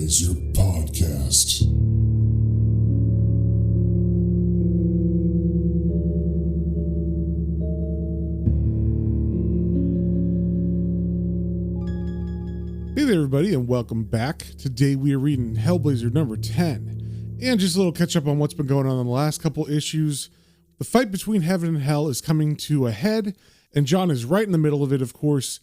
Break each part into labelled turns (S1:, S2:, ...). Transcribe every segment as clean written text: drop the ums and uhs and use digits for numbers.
S1: Hellblazer podcast.
S2: Hey there, everybody, and welcome back. Today we are reading Hellblazer number 10, and just a little catch up on what's been going on in the last couple issues. The fight between heaven and hell is coming to a head, and John is right in the middle of it, of course.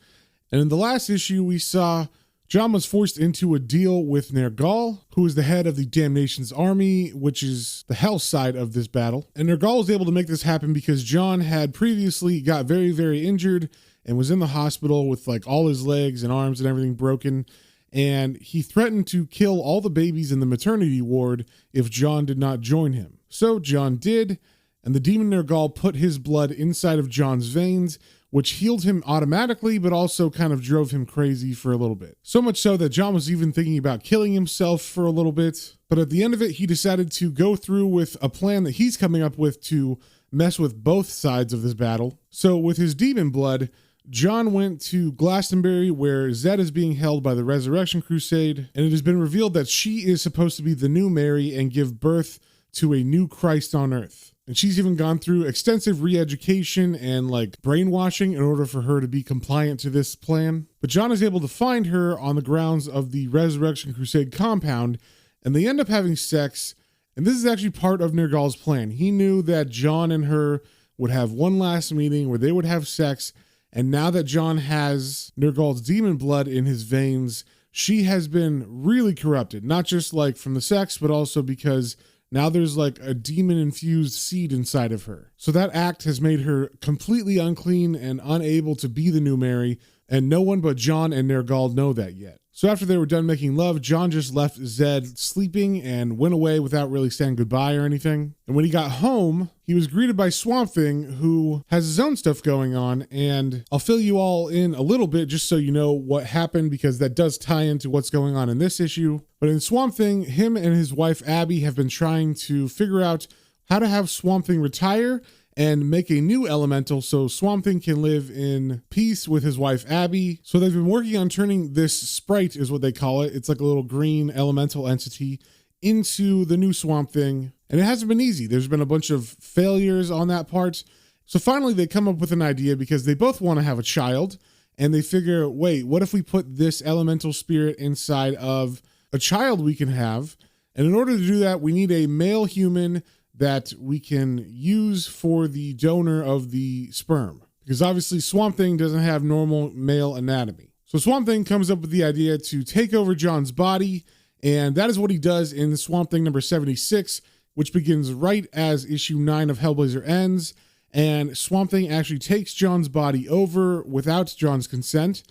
S2: And in the last issue, we saw John was forced into a deal with Nergal, who is the head of the Damnation's army, which is the hell side of this battle. And Nergal was able to make this happen because John had previously got very, very injured and was in the hospital with like all his legs and arms and everything broken. And he threatened to kill all the babies in the maternity ward if John did not join him. So John did, and the demon Nergal put his blood inside of John's veins, which healed him automatically, but also kind of drove him crazy for a little bit. So much so that John was even thinking about killing himself for a little bit. But at the end of it, he decided to go through with a plan that he's coming up with to mess with both sides of this battle. So with his demon blood, John went to Glastonbury, where Zed is being held by the Resurrection Crusade, and it has been revealed that she is supposed to be the new Mary and give birth to a new Christ on Earth. And she's even gone through extensive re-education and like brainwashing in order for her to be compliant to this plan. But John is able to find her on the grounds of the Resurrection Crusade compound, and they end up having sex. And this is actually part of Nergal's plan. He knew that John and her would have one last meeting where they would have sex. And now that John has Nergal's demon blood in his veins, she has been really corrupted, not just like from the sex, but also because now there's like a demon-infused seed inside of her. So that act has made her completely unclean and unable to be the new Mary, and no one but John and Nergal know that yet. So after they were done making love, John just left Zed sleeping and went away without really saying goodbye or anything. And when he got home, he was greeted by Swamp Thing, who has his own stuff going on. And I'll fill you all in a little bit just so you know what happened, because that does tie into what's going on in this issue. But in Swamp Thing, him and his wife Abby have been trying to figure out how to have Swamp Thing retire and make a new elemental so Swamp Thing can live in peace with his wife Abby. So they've been working on turning this sprite, is what they call it. It's like a little green elemental entity, into the new Swamp Thing. And it hasn't been easy. There's been a bunch of failures on that part. So finally they come up with an idea, because they both want to have a child. And they figure, wait, what if we put this elemental spirit inside of a child we can have? And in order to do that, we need a male human that we can use for the donor of the sperm, because obviously Swamp Thing doesn't have normal male anatomy. So Swamp Thing comes up with the idea to take over John's body, and that is what he does in Swamp Thing number 76, which begins right as issue 9 of Hellblazer ends. And Swamp Thing actually takes John's body over without John's consent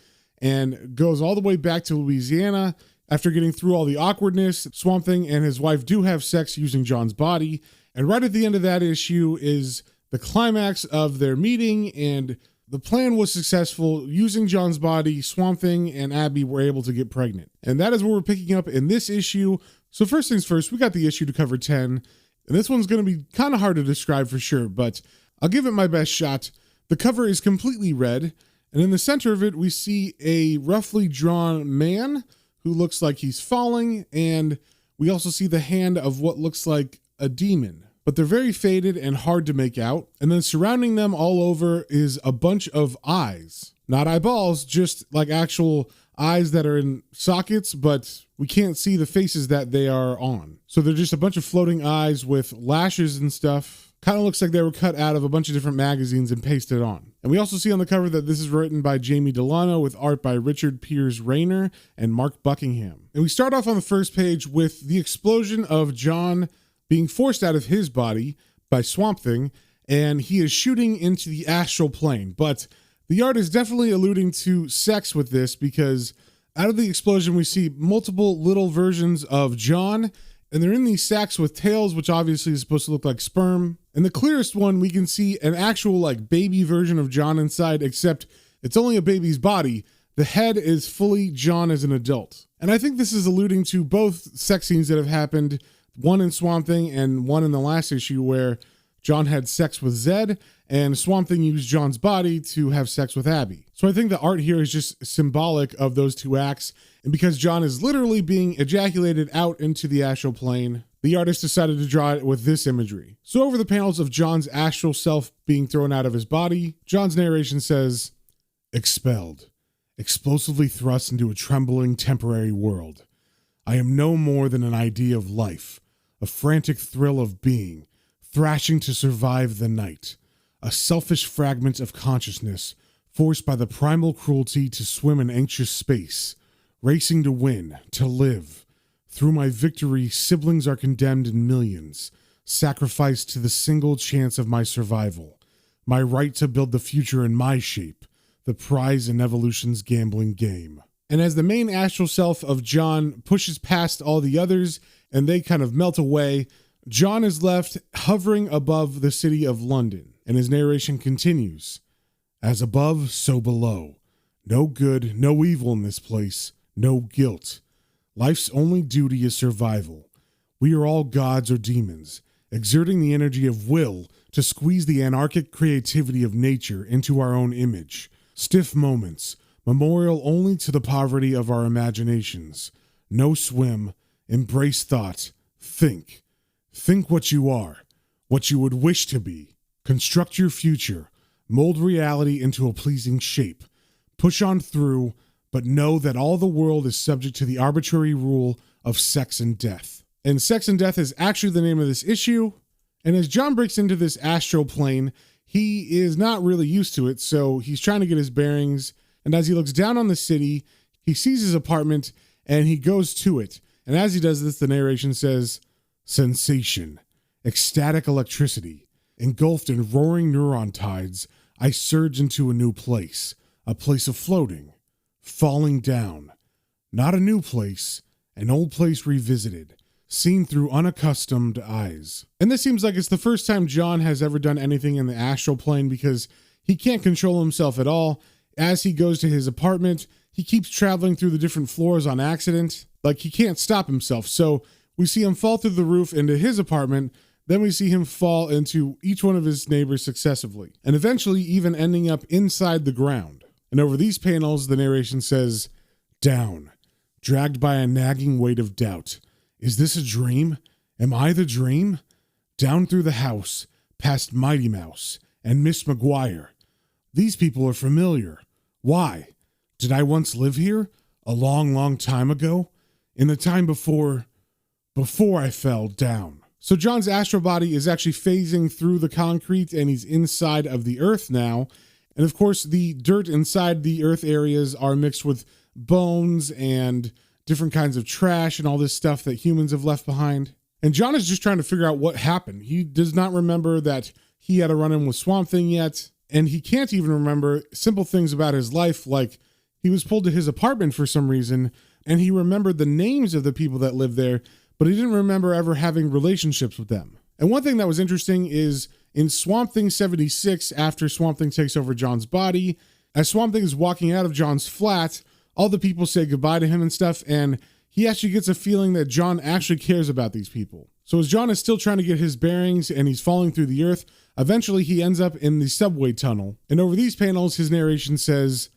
S2: and goes all the way back to Louisiana. After getting through all the awkwardness, Swamp Thing and his wife do have sex using John's body. And right at the end of that issue is the climax of their meeting, and the plan was successful. Using John's body, Swamp Thing and Abby were able to get pregnant. And that is what we're picking up in this issue. So first things first, we got the issue to cover 10. And this one's going to be kind of hard to describe for sure, but I'll give it my best shot. The cover is completely red, and in the center of it, we see a roughly drawn man who looks like he's falling, and we also see the hand of what looks like a demon. But they're very faded and hard to make out. And then surrounding them all over is a bunch of eyes. Not eyeballs, just like actual eyes that are in sockets, but we can't see the faces that they are on. So they're just a bunch of floating eyes with lashes and stuff. Kind of looks like they were cut out of a bunch of different magazines and pasted on. And we also see on the cover that this is written by Jamie Delano with art by Richard Piers Rayner and Mark Buckingham. And we start off on the first page with the explosion of John being forced out of his body by Swamp Thing, and he is shooting into the astral plane. But the art is definitely alluding to sex with this, because out of the explosion we see multiple little versions of John, and they're in these sacks with tails, which obviously is supposed to look like sperm. In the clearest one, we can see an actual like baby version of John inside, except it's only a baby's body. The head is fully John as an adult. And I think this is alluding to both sex scenes that have happened, one in Swamp Thing and one in the last issue where John had sex with Zed. and Swamp Thing used John's body to have sex with Abby. So I think the art here is just symbolic of those two acts, and because John is literally being ejaculated out into the astral plane, the artist decided to draw it with this imagery. So over the panels of John's astral self being thrown out of his body, John's narration says, "Expelled, explosively thrust into a trembling temporary world. I am no more than an idea of life, a frantic thrill of being, thrashing to survive the night, a selfish fragment of consciousness, forced by the primal cruelty to swim in anxious space, racing to win, to live. Through my victory, siblings are condemned in millions, sacrificed to the single chance of my survival, my right to build the future in my shape, the prize in evolution's gambling game." And as the main astral self of John pushes past all the others and they kind of melt away, John is left hovering above the city of London. And his narration continues, "As above, so below. No good, no evil in this place, no guilt. Life's only duty is survival. We are all gods or demons, exerting the energy of will to squeeze the anarchic creativity of nature into our own image. Stiff moments, memorial only to the poverty of our imaginations. No swim, embrace thought, think. Think what you are, what you would wish to be. Construct your future, mold reality into a pleasing shape. Push on through, but know that all the world is subject to the arbitrary rule of sex and death." And Sex and Death is actually the name of this issue. And as John breaks into this astral plane, he is not really used to it, so he's trying to get his bearings. And as he looks down on the city, he sees his apartment and he goes to it. And as he does this, the narration says, "Sensation, ecstatic electricity, engulfed in roaring neuron tides, I surge into a new place, a place of floating. Falling down. Not a new place, an old place revisited, seen through unaccustomed eyes." And this seems like it's the first time John has ever done anything in the astral plane because he can't control himself at all. As he goes to his apartment, he keeps traveling through the different floors on accident. Like he can't stop himself. So we see him fall through the roof into his apartment. Then we see him fall into each one of his neighbors successively, and eventually even ending up inside the ground. And over these panels, the narration says, "Down, dragged by a nagging weight of doubt. Is this a dream? Am I the dream? Down through the house, past Mighty Mouse and Miss McGuire. These people are familiar. Why? Did I once live here? A long, long time ago? In the time before I fell down." So John's astral body is actually phasing through the concrete and he's inside of the earth now. And of course, the dirt inside the earth areas are mixed with bones and different kinds of trash and all this stuff that humans have left behind. And John is just trying to figure out what happened. He does not remember that he had a run-in with Swamp Thing yet. And he can't even remember simple things about his life, like he was pulled to his apartment for some reason, and he remembered the names of the people that lived there, but he didn't remember ever having relationships with them. And one thing that was interesting is in Swamp Thing 76, after Swamp Thing takes over John's body, as Swamp Thing is walking out of John's flat, all the people say goodbye to him and stuff, and he actually gets a feeling that John actually cares about these people. So as John is still trying to get his bearings and he's falling through the earth, eventually he ends up in the subway tunnel. And over these panels, his narration says,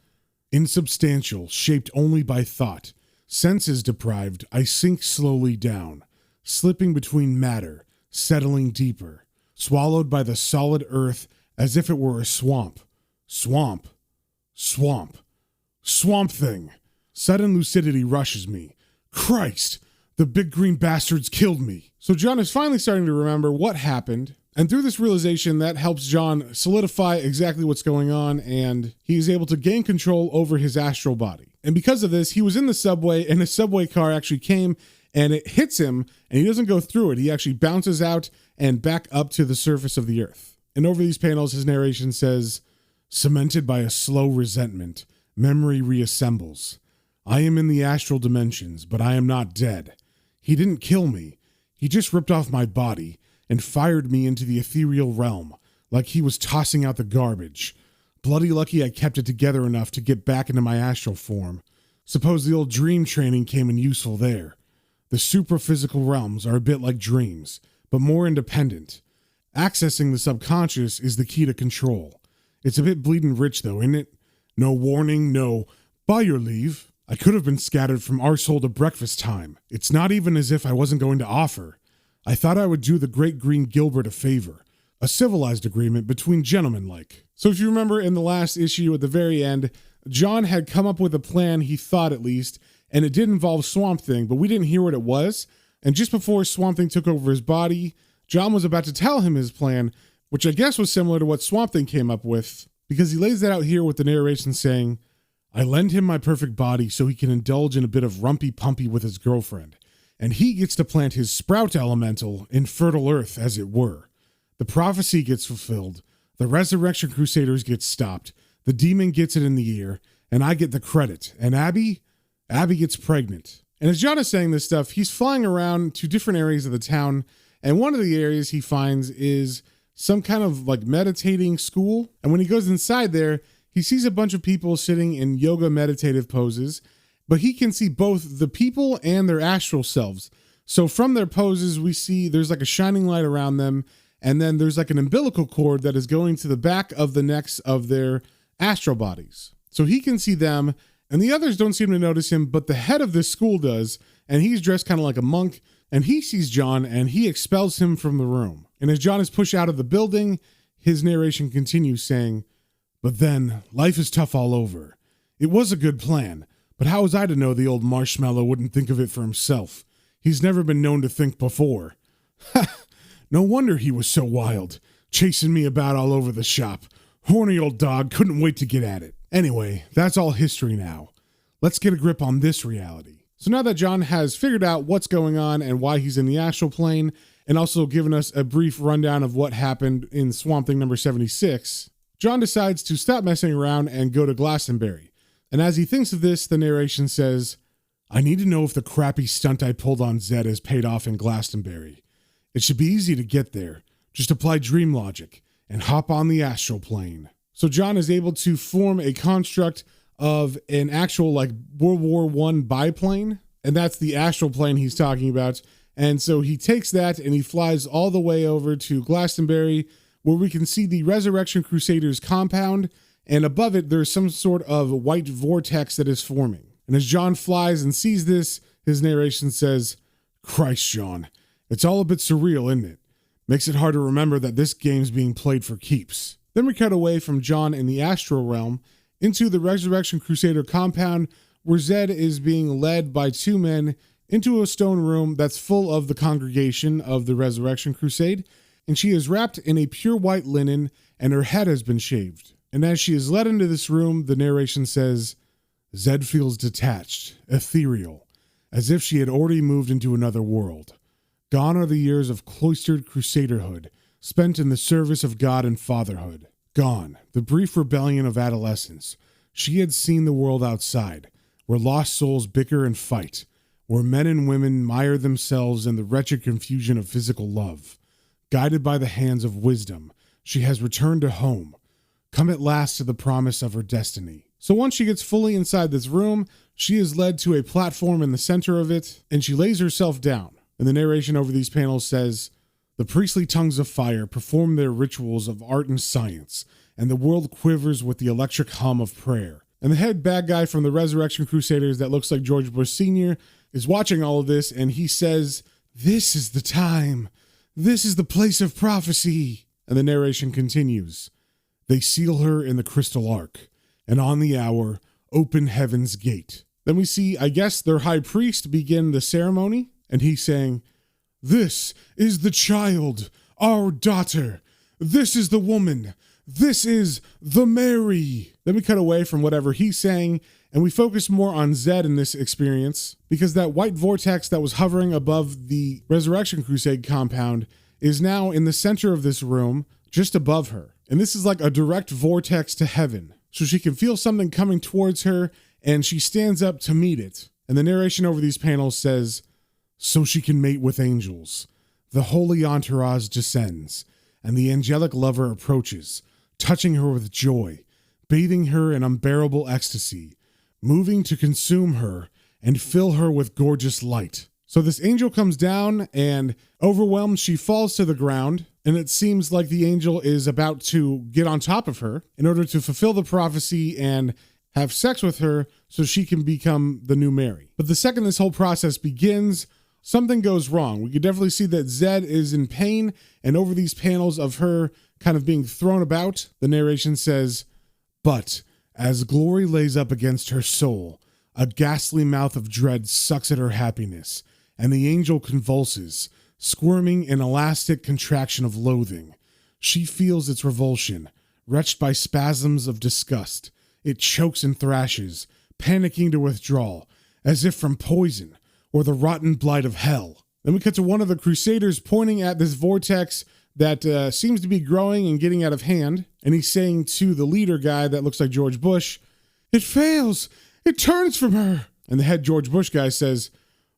S2: "Insubstantial, shaped only by thought. Senses deprived, I sink slowly down, slipping between matter, settling deeper, swallowed by the solid earth as if it were a swamp. Swamp. Swamp. Swamp Thing. Sudden lucidity rushes me. Christ! The big green bastards killed me." So John is finally starting to remember what happened. And through this realization, that helps John solidify exactly what's going on, and he is able to gain control over his astral body. And because of this, he was in the subway, and a subway car actually came, and it hits him, and he doesn't go through it. He actually bounces out and back up to the surface of the earth. And over these panels, his narration says, "Cemented by a slow resentment, memory reassembles. I am in the astral dimensions, but I am not dead. He didn't kill me. He just ripped off my body and fired me into the ethereal realm, like he was tossing out the garbage. Bloody lucky I kept it together enough to get back into my astral form. Suppose the old dream training came in useful there. The supraphysical realms are a bit like dreams, but more independent. Accessing the subconscious is the key to control. It's a bit bleeding rich though, isn't it? No warning, no, by your leave. I could have been scattered from arsehole to breakfast time. It's not even as if I wasn't going to offer. I thought I would do the great Green Gilbert a favor. A civilized agreement between gentlemen like. So if you remember in the last issue at the very end, John had come up with a plan, he thought at least, and it did involve Swamp Thing, but we didn't hear what it was. And just before Swamp Thing took over his body, John was about to tell him his plan, which I guess was similar to what Swamp Thing came up with, because he lays that out here with the narration saying, I lend him my perfect body so he can indulge in a bit of rumpy-pumpy with his girlfriend, and he gets to plant his sprout elemental in fertile earth, as it were. The prophecy gets fulfilled, the Resurrection Crusaders get stopped, the demon gets it in the ear, and I get the credit, and Abby gets pregnant. And as John is saying this stuff, he's flying around to different areas of the town, and one of the areas he finds is some kind of like meditating school. And when he goes inside there, he sees a bunch of people sitting in yoga meditative poses, but he can see both the people and their astral selves. So from their poses, we see there's like a shining light around them, and then there's like an umbilical cord that is going to the back of the necks of their astral bodies. So he can see them, and the others don't seem to notice him, but the head of this school does, and he's dressed kind of like a monk, and he sees John, and he expels him from the room. And as John is pushed out of the building, his narration continues saying, but then, life is tough all over. It was a good plan, but how was I to know the old marshmallow wouldn't think of it for himself? He's never been known to think before. Ha! No wonder he was so wild, chasing me about all over the shop. Horny old dog, couldn't wait to get at it. Anyway, that's all history now. Let's get a grip on this reality. So now that John has figured out what's going on and why he's in the astral plane, and also given us a brief rundown of what happened in Swamp Thing number 76, John decides to stop messing around and go to Glastonbury. And as he thinks of this, the narration says, I need to know if the crappy stunt I pulled on Zed has paid off in Glastonbury. It should be easy to get there. Just apply dream logic and hop on the astral plane. So John is able to form a construct of an actual like World War I biplane, and that's the astral plane he's talking about. And so he takes that and he flies all the way over to Glastonbury, where we can see the Resurrection Crusaders compound, and above it there's some sort of white vortex that is forming. And as John flies and sees this, his narration says, Christ, John, it's all a bit surreal, isn't it? Makes it hard to remember that this game's being played for keeps. Then we cut away from John in the astral realm into the Resurrection Crusader compound, where Zed is being led by two men into a stone room that's full of the congregation of the Resurrection Crusade, and she is wrapped in a pure white linen, and her head has been shaved. And as she is led into this room, the narration says, Zed feels detached, ethereal, as if she had already moved into another world. Gone are the years of cloistered crusaderhood, spent in the service of God and fatherhood. Gone, the brief rebellion of adolescence. She had seen the world outside, where lost souls bicker and fight, where men and women mire themselves in the wretched confusion of physical love. Guided by the hands of wisdom, she has returned to home, come at last to the promise of her destiny. So once she gets fully inside this room, she is led to a platform in the center of it, and she lays herself down. And the narration over these panels says, the priestly tongues of fire perform their rituals of art and science, and the world quivers with the electric hum of prayer. And the head bad guy from the Resurrection Crusaders that looks like George Bush Sr. is watching all of this, and he says, this is the time. This is the place of prophecy. And the narration continues. They seal her in the crystal ark, and on the hour, open heaven's gate. Then we see, I guess, their high priest begin the ceremony, and he's saying, this is the child, our daughter. This is the woman. This is the Mary. Then we cut away from whatever he's saying, and we focus more on Zed in this experience, because that white vortex that was hovering above the Resurrection Crusade compound is now in the center of this room, just above her. And this is like a direct vortex to heaven. So she can feel something coming towards her, and she stands up to meet it. And the narration over these panels says, so she can mate with angels. The holy entourage descends, and the angelic lover approaches, touching her with joy, bathing her in unbearable ecstasy, moving to consume her and fill her with gorgeous light. So this angel comes down, and overwhelmed, she falls to the ground, and it seems like the angel is about to get on top of her in order to fulfill the prophecy and have sex with her so she can become the new Mary. But the second this whole process begins, something goes wrong. We could definitely see that Zed is in pain, and over these panels of her kind of being thrown about, the narration says, "But as glory lays up against her soul, a ghastly mouth of dread sucks at her happiness, and the angel convulses, squirming in elastic contraction of loathing. She feels its revulsion, wretched by spasms of disgust. It chokes and thrashes, panicking to withdraw, as if from poison or the rotten blight of hell." Then we cut to one of the Crusaders pointing at this vortex that seems to be growing and getting out of hand, and he's saying to the leader guy that looks like George Bush, "It fails! It turns from her!" And the head George Bush guy says,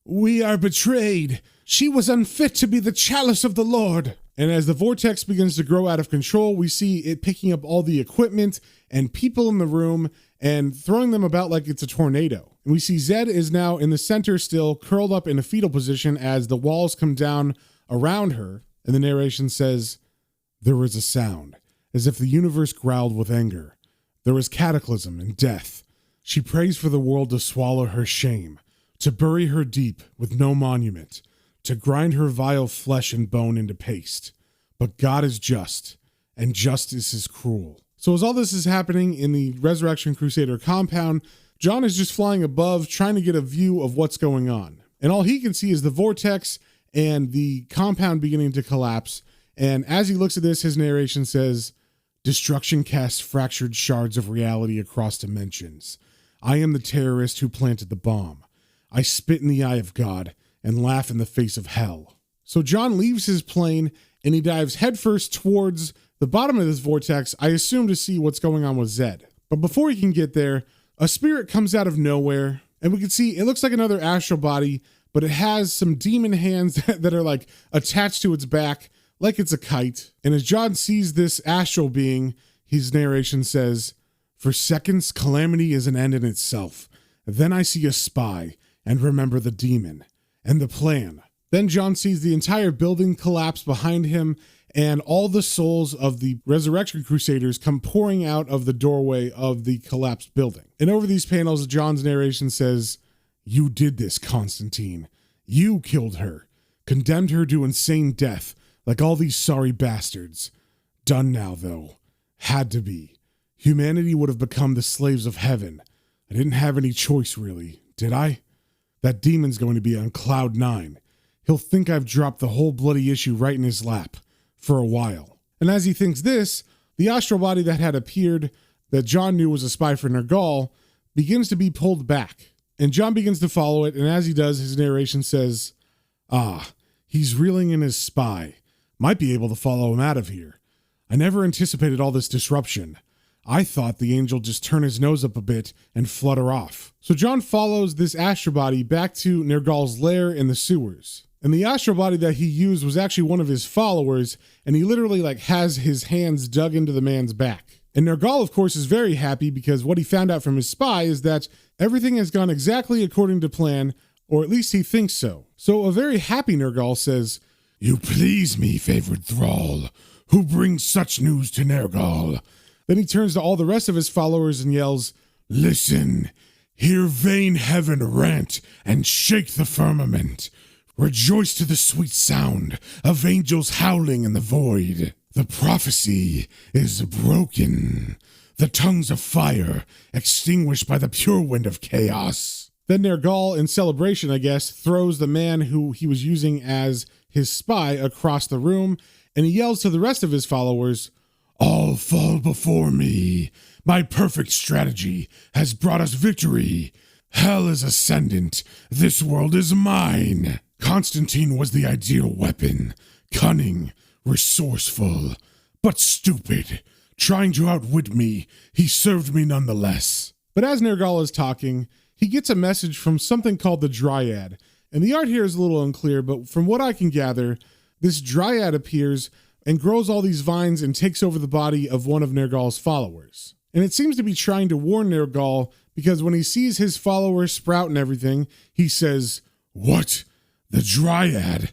S2: "We are betrayed. She was unfit to be the chalice of the Lord." And as the vortex begins to grow out of control, we see it picking up all the equipment and people in the room and throwing them about like it's a tornado. And we see Zed is now in the center still, curled up in a fetal position as the walls come down around her. And the narration says, "There was a sound, as if the universe growled with anger. There was cataclysm and death. She prays for the world to swallow her shame, to bury her deep with no monument, to grind her vile flesh and bone into paste. But God is just, and justice is cruel." So as all this is happening in the Resurrection Crusader compound, John is just flying above, trying to get a view of what's going on. And all he can see is the vortex and the compound beginning to collapse. And as he looks at this, his narration says, "Destruction casts fractured shards of reality across dimensions. I am the terrorist who planted the bomb. I spit in the eye of God and laugh in the face of hell." So John leaves his plane and he dives headfirst towards the bottom of this vortex, I assume to see what's going on with Zed. But before he can get there, a spirit comes out of nowhere, and we can see it looks like another astral body, but it has some demon hands that are like attached to its back, like it's a kite. And as John sees this astral being, his narration says, "For seconds, calamity is an end in itself. Then I see a spy and remember the demon and the plan." Then John sees the entire building collapse behind him, and all the souls of the Resurrection Crusaders come pouring out of the doorway of the collapsed building. And over these panels, John's narration says, "You did this, Constantine. You killed her, condemned her to insane death, like all these sorry bastards. Done now, though. Had to be. Humanity would have become the slaves of heaven. I didn't have any choice, really, did I? That demon's going to be on cloud 9. He'll think I've dropped the whole bloody issue right in his lap. For a while." And as he thinks this, the astral body that had appeared, that John knew was a spy for Nergal, begins to be pulled back. And John begins to follow it, and as he does, his narration says, "Ah, he's reeling in his spy. Might be able to follow him out of here. I never anticipated all this disruption. I thought the angel just turn his nose up a bit and flutter off." So John follows this astral body back to Nergal's lair in the sewers. And the astral body that he used was actually one of his followers, and he literally has his hands dug into the man's back. And Nergal, of course, is very happy because what he found out from his spy is that everything has gone exactly according to plan, or at least he thinks so. So a very happy Nergal says, "You please me, favored thrall, who brings such news to Nergal." Then he turns to all the rest of his followers and yells, "Listen, hear vain heaven rant and shake the firmament. Rejoice to the sweet sound of angels howling in the void. The prophecy is broken. The tongues of fire extinguished by the pure wind of chaos." Then Nergal, in celebration, I guess, throws the man who he was using as his spy across the room, and he yells to the rest of his followers, "All fall before me. My perfect strategy has brought us victory. Hell is ascendant. This world is mine." Constantine was the ideal weapon, cunning, resourceful, but stupid. Trying to outwit me, he served me nonetheless. But as Nergal is talking, he gets a message from something called the Dryad. And the art here is a little unclear, but from what I can gather, this Dryad appears and grows all these vines and takes over the body of one of Nergal's followers. And it seems to be trying to warn Nergal because when he sees his followers sprout and everything, he says, "What? The Dryad?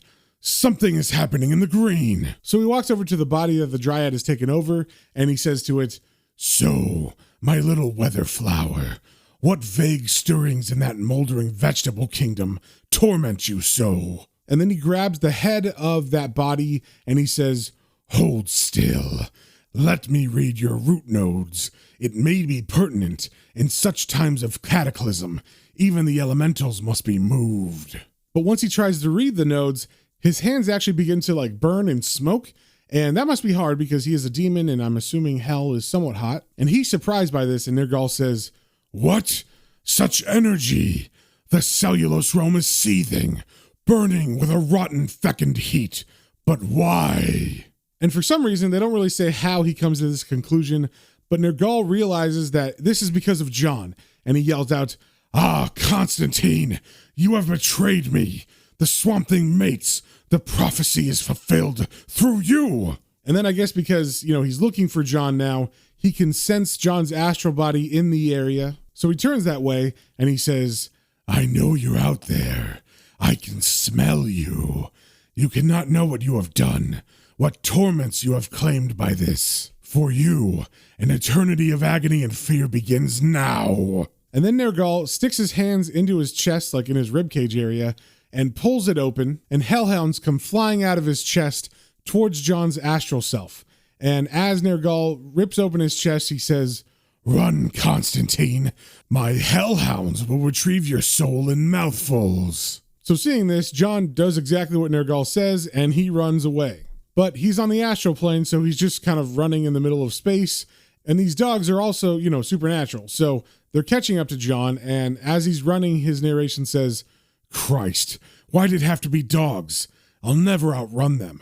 S2: Something is happening in the green. So he walks over to the body that the dryad has taken over, and he says to it, "So, my little weather flower, what vague stirrings in that moldering vegetable kingdom torment you so?" And then he grabs the head of that body and he says, "Hold still. Let me read your root nodes. It may be pertinent. In such times of cataclysm, even the elementals must be moved." But once he tries to read the nodes, his hands actually begin to burn and smoke. And that must be hard because he is a demon and I'm assuming hell is somewhat hot. And he's surprised by this, and Nergal says, "What? Such energy! The cellulose realm is seething, burning with a rotten fecund heat. But why?" And for some reason, they don't really say how he comes to this conclusion, but Nergal realizes that this is because of John, and he yells out, "Ah, Constantine, you have betrayed me. The Swamp Thing mates. The prophecy is fulfilled through you." And then I guess because, he's looking for John now, he can sense John's astral body in the area. So he turns that way and he says, "I know you're out there. I can smell you. You cannot know what you have done, what torments you have claimed by this. For you, an eternity of agony and fear begins now." And then Nergal sticks his hands into his chest, like in his ribcage area, and pulls it open, and hellhounds come flying out of his chest towards John's astral self. And as Nergal rips open his chest, he says, "Run, Constantine. My hellhounds will retrieve your soul in mouthfuls." So seeing this, John does exactly what Nergal says, and he runs away. But he's on the astral plane, so he's just kind of running in the middle of space. And these dogs are also, supernatural. So they're catching up to John, and as he's running, his narration says, "Christ, why did it have to be dogs? I'll never outrun them.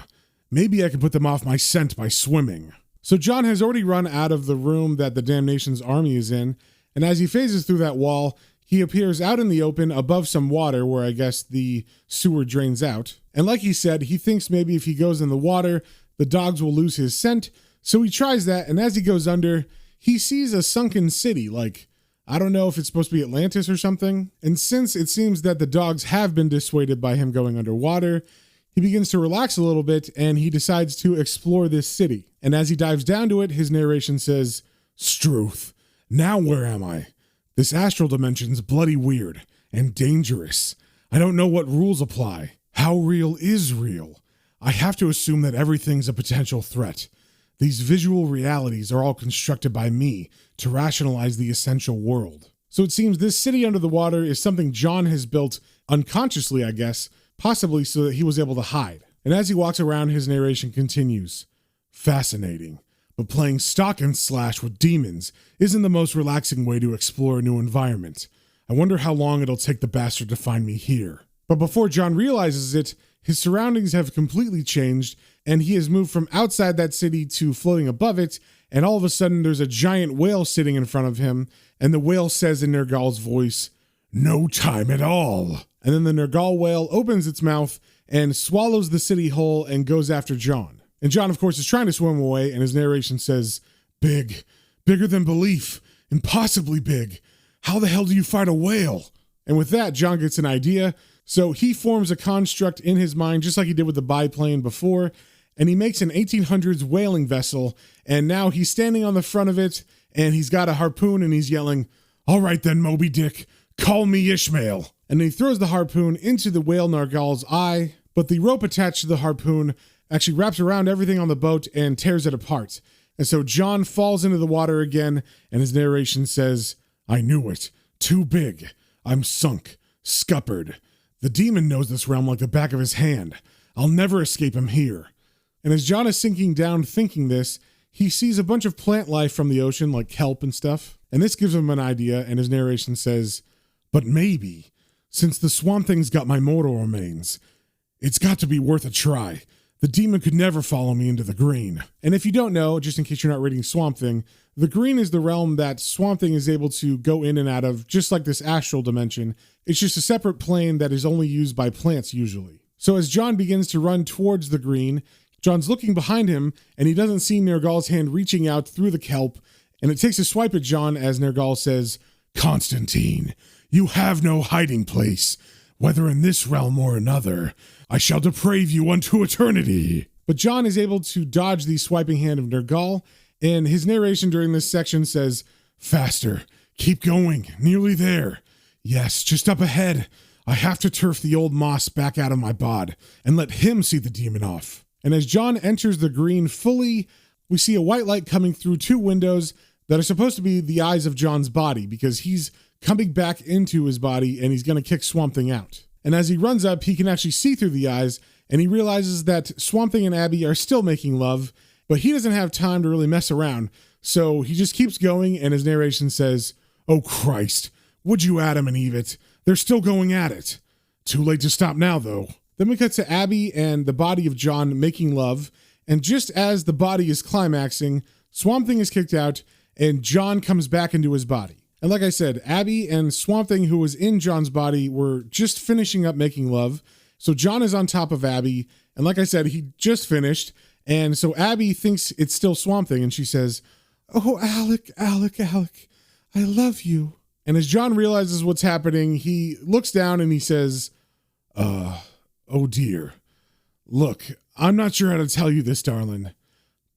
S2: Maybe I can put them off my scent by swimming." So John has already run out of the room that the Damnation's army is in, and as he phases through that wall, he appears out in the open above some water where I guess the sewer drains out. And like he said, he thinks maybe if he goes in the water, the dogs will lose his scent. So he tries that, and as he goes under, he sees a sunken city, I don't know if it's supposed to be Atlantis or something. And since it seems that the dogs have been dissuaded by him going underwater, he begins to relax a little bit and he decides to explore this city. And as he dives down to it, his narration says, "Struth, now where am I? This astral dimension's bloody weird and dangerous. I don't know what rules apply. How real is real? I have to assume that everything's a potential threat. These visual realities are all constructed by me to rationalize the essential world." So it seems this city under the water is something John has built unconsciously, I guess, possibly so that he was able to hide. And as he walks around, his narration continues, "Fascinating, but playing stalk and slash with demons isn't the most relaxing way to explore a new environment. I wonder how long it'll take the bastard to find me here." But before John realizes it, his surroundings have completely changed, and he has moved from outside that city to floating above it, and all of a sudden there's a giant whale sitting in front of him, and the whale says in Nergal's voice, "No time at all." And then the Nergal whale opens its mouth and swallows the city whole and goes after John. And John, of course, is trying to swim away, and his narration says, "Big, bigger than belief, impossibly big. How the hell do you fight a whale?" And with that, John gets an idea. So he forms a construct in his mind, just like he did with the biplane before, and he makes an 1800s whaling vessel, and now he's standing on the front of it, and he's got a harpoon, and he's yelling, "All right then, Moby Dick, call me Ishmael." And he throws the harpoon into the whale Nergal's eye, but the rope attached to the harpoon actually wraps around everything on the boat and tears it apart. And so John falls into the water again, and his narration says, "I knew it. Too big. I'm sunk. Scuppered. The demon knows this realm like the back of his hand. I'll never escape him here." And as John is sinking down thinking this, he sees a bunch of plant life from the ocean, like kelp and stuff. And this gives him an idea, and his narration says, "But maybe, since the Swamp Thing's got my mortal remains, it's got to be worth a try. The demon could never follow me into the green." And if you don't know, just in case you're not reading Swamp Thing, the green is the realm that Swamp Thing is able to go in and out of, just like this astral dimension. It's just a separate plane that is only used by plants usually. So as John begins to run towards the green, John's looking behind him, and he doesn't see Nergal's hand reaching out through the kelp, and it takes a swipe at John as Nergal says, "Constantine, you have no hiding place.
S1: whether in this realm or another, I shall deprave you unto eternity.
S2: But John is able to dodge the swiping hand of Nergal, and his narration during this section says,
S1: Faster, keep going, nearly there. Yes, just up ahead. I have to turf the old moss back out of my bod and let him see the demon off.
S2: And as John enters the green fully, we see a white light coming through two windows that are supposed to be the eyes of John's body, because he's coming back into his body and he's going to kick Swamp Thing out. And as he runs up, he can actually see through the eyes, and he realizes that Swamp Thing and Abby are still making love, but he doesn't have time to really mess around. So he just keeps going, and his narration says,
S1: Oh Christ, would you Adam and Eve it? They're still going at it. Too late to stop now, though.
S2: Then we cut to Abby and the body of John making love, and just as the body is climaxing, Swamp Thing is kicked out, and John comes back into his body. And like I said, Abby and Swamp Thing, who was in John's body, were just finishing up making love. So John is on top of Abby, and like I said, he just finished, and so Abby thinks it's still Swamp Thing, and she says, Oh, Alec, I love you. And as John realizes what's happening, he looks down and he says,
S1: oh dear. Look, I'm not sure how to tell you this, darling,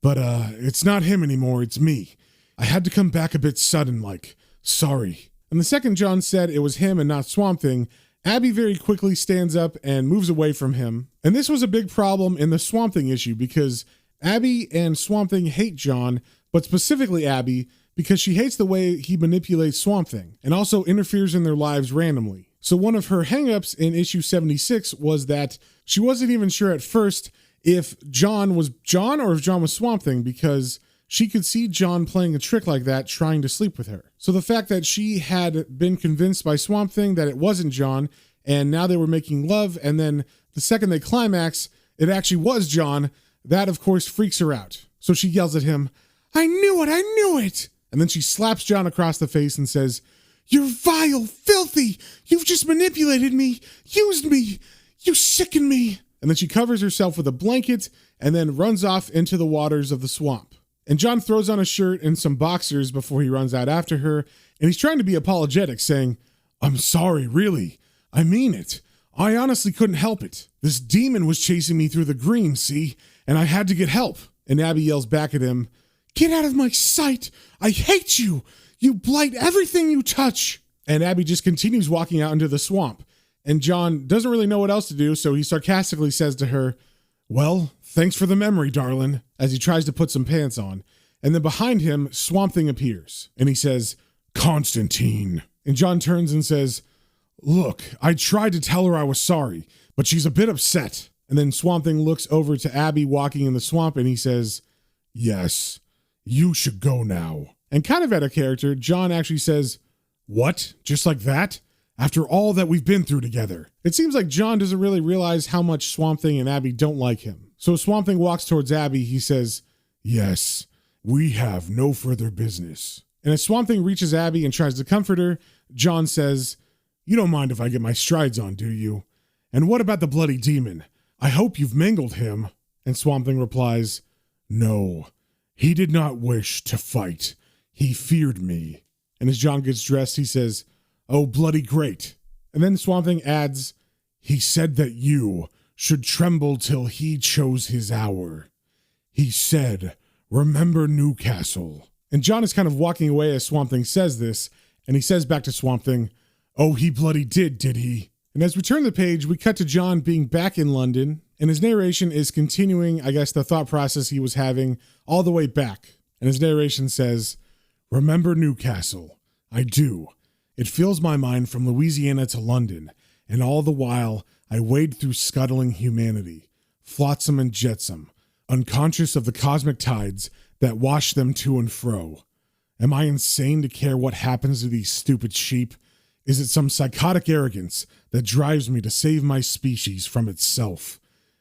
S1: but it's not him anymore, it's me. I had to come back a bit sudden, like, sorry.
S2: And the second John said it was him and not Swamp Thing, Abby very quickly stands up and moves away from him. And this was a big problem in the Swamp Thing issue, because Abby and Swamp Thing hate John, but specifically Abby, because she hates the way he manipulates Swamp Thing and also interferes in their lives randomly. So one of her hangups in issue 76 was that she wasn't even sure at first if John was John or if John was Swamp Thing, because she could see John playing a trick like that, trying to sleep with her. So the fact that she had been convinced by Swamp Thing that it wasn't John, and now they were making love, and then the second they climax, it actually was John, that of course freaks her out. So she yells at him, I knew it! And then she slaps John across the face and says, You're vile, filthy! You've just manipulated me, used me, you sicken me! And then she covers herself with a blanket and then runs off into the waters of the swamp. And John throws on a shirt and some boxers before he runs out after her, and he's trying to be apologetic, saying,
S1: I'm sorry, really. I mean it. I honestly couldn't help it. This demon was chasing me through the green, see? And I had to get help.
S2: And Abby yells back at him, Get out of my sight! I hate you! You blight everything you touch! And Abby just continues walking out into the swamp. And John doesn't really know what else to do, so he sarcastically says to her,
S1: Well, thanks for the memory, darling,
S2: as he tries to put some pants on. And then behind him, Swamp Thing appears, and he says,
S1: Constantine.
S2: And John turns and says,
S1: Look, I tried to tell her I was sorry, but she's a bit upset.
S2: And then Swamp Thing looks over to Abby walking in the swamp, and he says,
S1: Yes, you should go now.
S2: And kind of out of character, John actually says,
S1: What? Just like that? After all that we've been through together?
S2: It seems like John doesn't really realize how much Swamp Thing and Abby don't like him. So as Swamp Thing walks towards Abby, he says,
S1: Yes, we have no further business.
S2: And as Swamp Thing reaches Abby and tries to comfort her, John says,
S1: You don't mind if I get my strides on, do you? And what about the bloody demon? I hope you've mangled him.
S2: And Swamp Thing replies,
S1: No, he did not wish to fight. He feared me.
S2: And as John gets dressed, he says,
S1: Oh, bloody great.
S2: And then Swamp Thing adds,
S1: He said that you should tremble till he chose his hour. He said, Remember Newcastle.
S2: And John is kind of walking away as Swamp Thing says this, and he says back to Swamp Thing,
S1: Oh, he bloody did he?
S2: And as we turn the page, we cut to John being back in London, and his narration is continuing, I guess, the thought process he was having all the way back. And his narration says,
S1: Remember Newcastle. I do. It fills my mind from Louisiana to London, and all the while I wade through scuttling humanity, flotsam and jetsam, unconscious of the cosmic tides that wash them to and fro. Am I insane to care what happens to these stupid sheep? Is it some psychotic arrogance that drives me to save my species from itself?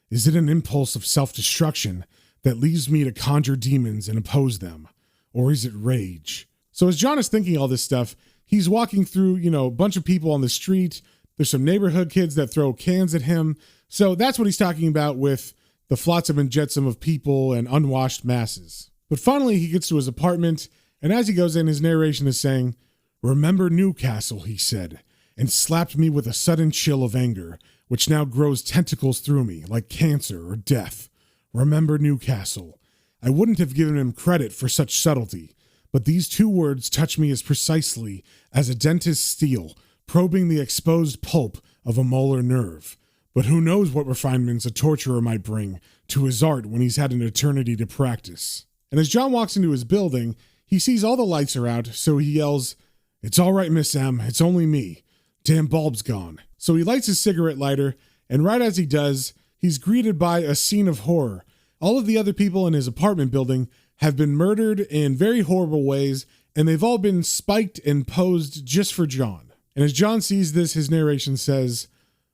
S1: Is it an impulse of self-destruction that leaves me to conjure demons and oppose them? Or is it rage?
S2: So as John is thinking all this stuff, he's walking through, a bunch of people on the street. There's some neighborhood kids that throw cans at him. So that's what he's talking about with the flotsam and jetsam of people and unwashed masses. But finally, he gets to his apartment, and as he goes in, his narration is saying,
S1: Remember Newcastle, he said, and slapped me with a sudden chill of anger, which now grows tentacles through me like cancer or death. Remember Newcastle. I wouldn't have given him credit for such subtlety, but these 2 words touch me as precisely as a dentist's steel probing the exposed pulp of a molar nerve. But who knows what refinements a torturer might bring to his art when he's had an eternity to practice. And as John walks into his building, he sees all the lights are out, so he yells, "It's all right, Miss M, it's only me. Damn bulb's gone." So he lights his cigarette lighter, and right as he does, he's greeted by a scene of horror. All of the other people in his apartment building have been murdered in very horrible ways, and they've all been spiked and posed just for John. And as John sees this, his narration says,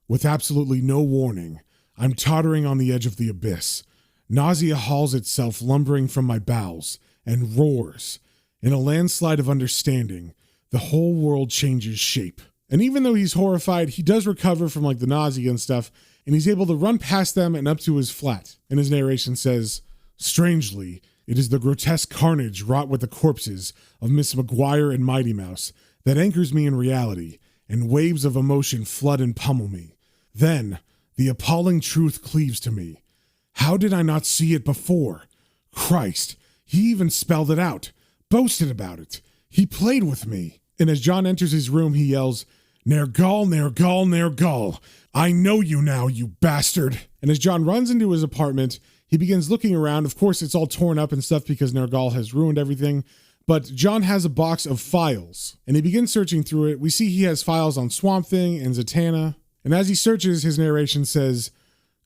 S1: "With absolutely no warning, I'm tottering on the edge of the abyss. Nausea hauls itself lumbering from my bowels and roars. In a landslide of understanding, the whole world changes shape." And even though he's horrified, he does recover from the nausea and stuff, and he's able to run past them and up to his flat. And his narration says, "Strangely, it is the grotesque carnage wrought with the corpses of Miss McGuire and Mighty Mouse that anchors me in reality, and waves of emotion flood and pummel me. Then, the appalling truth cleaves to me. How did I not see it before? Christ, he even spelled it out, boasted about it. He played with me." And as John enters his room, he yells, "Nergal, Nergal, Nergal. I know you now, you bastard." And as John runs into his apartment, he begins looking around. Of course, it's all torn up and stuff because Nergal has ruined everything. But John has a box of files, and he begins searching through it. We see he has files on Swamp Thing and Zatanna. And as he searches, his narration says,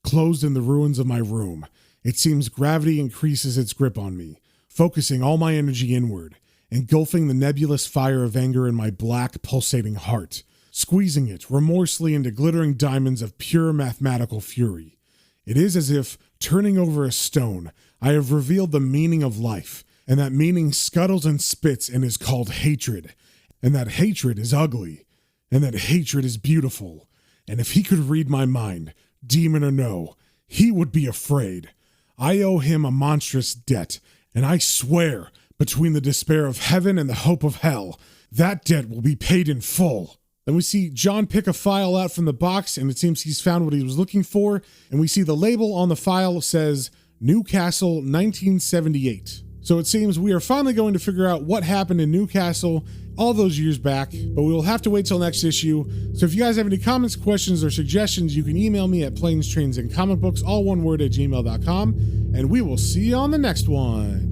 S1: "Closed in the ruins of my room, it seems gravity increases its grip on me, focusing all my energy inward, engulfing the nebulous fire of anger in my black, pulsating heart, squeezing it remorselessly into glittering diamonds of pure mathematical fury. It is as if, turning over a stone, I have revealed the meaning of life, and that meaning scuttles and spits and is called hatred, and that hatred is ugly, and that hatred is beautiful, and if he could read my mind, demon or no, he would be afraid. I owe him a monstrous debt, and I swear, between the despair of heaven and the hope of hell, that debt will be paid in full." Then we see John pick a file out from the box, and it seems he's found what he was looking for, and we see the label on the file says, Newcastle 1978. So it seems we are finally going to figure out what happened in Newcastle all those years back, but we will have to wait till next issue. So if you guys have any comments, questions, or suggestions, you can email me at planestrains and comic books, all one word, at gmail.com, and we will see you on the next one.